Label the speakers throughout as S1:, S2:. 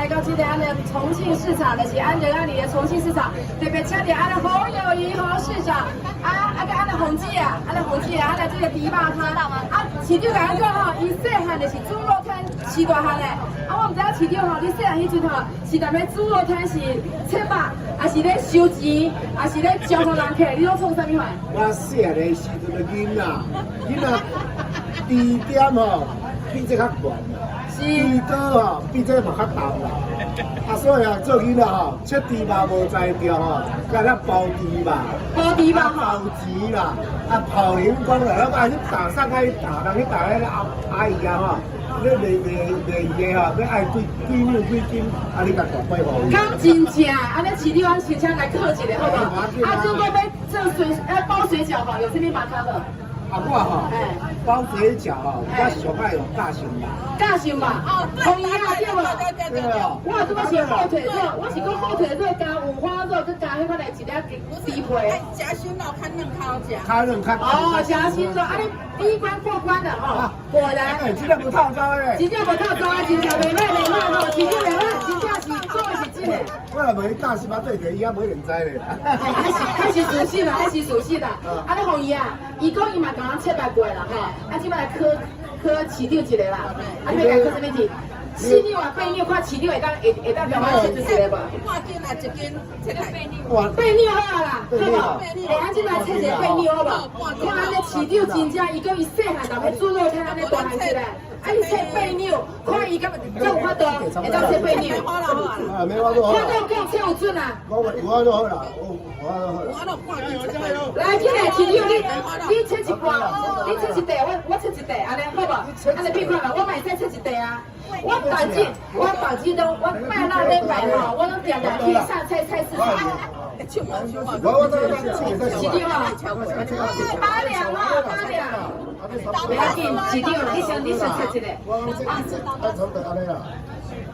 S1: 来到今天安的重庆市场，就是安仁安里的重庆市场，特别请到安的侯友宜侯市长，跟安的洪姐啊，安的洪姐啊，安的这个猪肉摊，市长来讲吼，伊细汉就是猪肉摊饲大汉的，我唔知影市长吼，你细汉迄阵吼，是踮咧猪肉摊是切肉，还是咧收钱，还是咧招呼人客，你拢创啥物款？
S2: 我细汉的时阵的囡仔低点吼，比这较悬。猪刀吼，比这嘛较重啦。所以做囡仔吼，切猪肉无在调吼，甲咱包猪肉，
S1: 包猪肉
S2: 包钱啦，泡年光啦，咱去打上开打，人去打迄个阿姨啊吼，你卖伊个吼，要爱几两几斤，你甲大摆互伊。
S1: 讲真正，安尼市长先请来客一下好不好？如果要做包水饺吼，有啥物码卡无？
S2: 我吼，包水饺吼，我上爱用大型嘛。
S1: 大型嘛，红衣啊，对无？对哦。我这个是火腿肉，我是讲火腿肉加五花肉，跟加迄款来一粒猪皮。
S3: 夹心肉看嫩烤食。
S2: 看嫩看。
S1: 哦，夹心肉，第一关过关的吼，果然。
S2: 真正无套招诶。
S1: 真正无套招啊，真正袂歹吼，真正袂歹，真正是做的是真的。
S2: 我若袂大是把对着伊也袂认知咧。
S1: 还是熟悉啦，还是熟悉啦。你红衣啊，伊讲伊嘛刚刚切白过啦，吼，即摆来考市长一个啦，你要来考什么题？4两啊8两，看市长会当甲我切出一个无？
S3: 半斤啊1斤，切来8两。
S1: 8两好啦，好无？安即摆切一个8两好无？看安尼市长真正，伊讲伊细汉踮咧猪肉摊安尼大汉起来。你切8两，看伊敢有法度，会当切8两。
S2: 没法度好啦。
S1: 法度够切有准啊。
S2: 我都好啦，我都好啦。
S1: 来，起来，市长你切一半，你切一袋，我切一袋，安尼好无？安尼别看啦，我嘛会使切一袋啊。我保证都，我卖那礼拜吼，我拢常常去上菜市场。
S2: 我都
S1: 市长啊，8两啊，8两。不要紧，市长，你先切一个。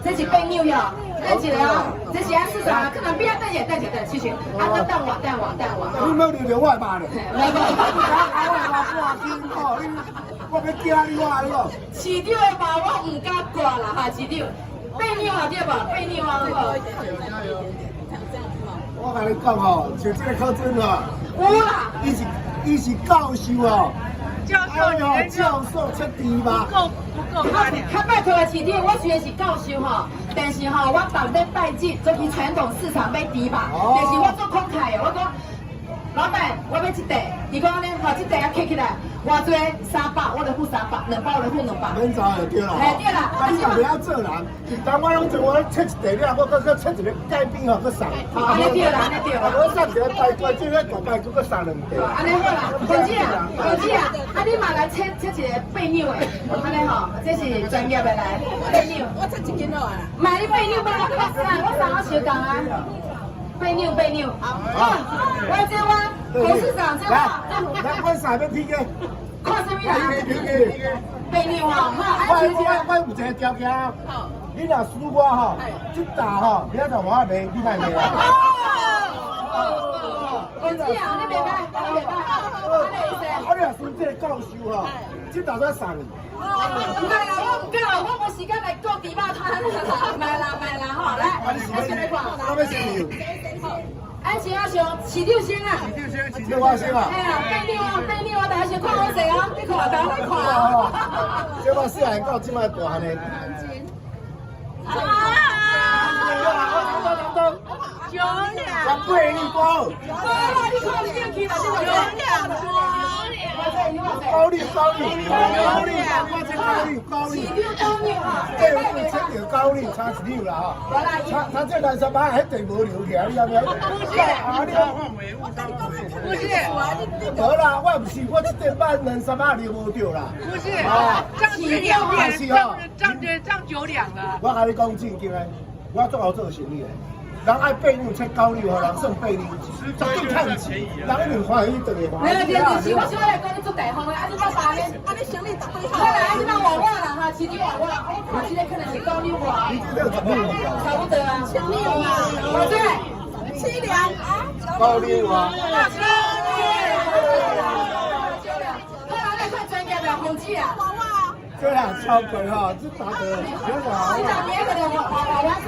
S1: 这是8两哟，等一下哦，这是安市场，可能不要等一下，谢谢。我等我。
S2: 你冇留着我吧咧？我要惊你话咯。
S1: 市长的话我唔敢挂啦哈，市长。8两啊对无？8两啊好。
S2: 我甲你讲吼，像这个考准吼，
S1: 有啦，
S2: 伊是教授哦。
S4: 教
S2: 授切猪肉，
S4: 不够大量。
S1: 他拜托的市长，我虽然是教授吼，但是吼我当在拜祭，做去传统市场买猪肉，但是我做慷慨的，我讲老板，我要一袋，伊讲呢，吼这袋啊刻起来，偌济300，我就付300，2包我就付200。
S2: 免找就对啦。
S1: 哎对啦，
S2: 但是不要做人，当我拢做，我切一袋了，我搁切一个盖饼吼，搁送。
S1: 安尼对啦，安尼对啦。
S2: 我送一个拜拜，这个大拜搁送2袋。
S1: 安尼好啦，同志啊，你嘛来切一个8两的，安尼吼，这是专业的来8两。
S3: 我切1斤肉啊。
S1: 买你8两，我3个小工啊。8两，我这我董事长这
S2: 我3要 PK，
S1: 看什么啦？8两啊，
S2: 我有一个条件，你若输我吼，这打吼，你要让我卖，你卖卖啊。
S1: 董事长，你袂歹，
S2: 我若输这个教授吼，这打算送你。
S1: 唔该啦，我唔够，我无时间来做猪肉摊。卖啦吼，来，我先来看。
S2: 我要先留。
S1: 安先阿雄，市长先啊。
S2: 市长我先啊。
S1: 哎呀，8两，大家先看我谁啊？你看，大家你看。
S2: 这我细汉到这摆大汉的。
S4: 9两。
S2: 我8两包。
S1: 你看你进去了，这个
S4: 9两多。
S2: 高丽，我这高丽。对，我切条高丽差1两啦哈。差这2、3把迄地无留起来，你知唔知？
S4: 不是，
S2: 无啦，我唔是，我这地把2、3把留无着啦。
S4: 不是，涨9两了。
S2: 我甲你讲正经诶，我做好做生意诶。人爱8两切9两，互人算8两，绝对趁钱。人一定欢喜，一定会欢喜。
S1: 是，我想来跟你做大方的，你我爸呢？
S3: 你生意大对
S1: 好啦，你让我啦哈，市长我啦，我今天可能是9两哇。
S2: 你这个10两
S1: 差不多啊。7两啊，我这
S3: 7两啊。
S2: 9两啊。
S1: 好啦，你看专业的红姐啊。
S2: 这样超贵哈，这打得很好。
S1: 市长别个的娃娃生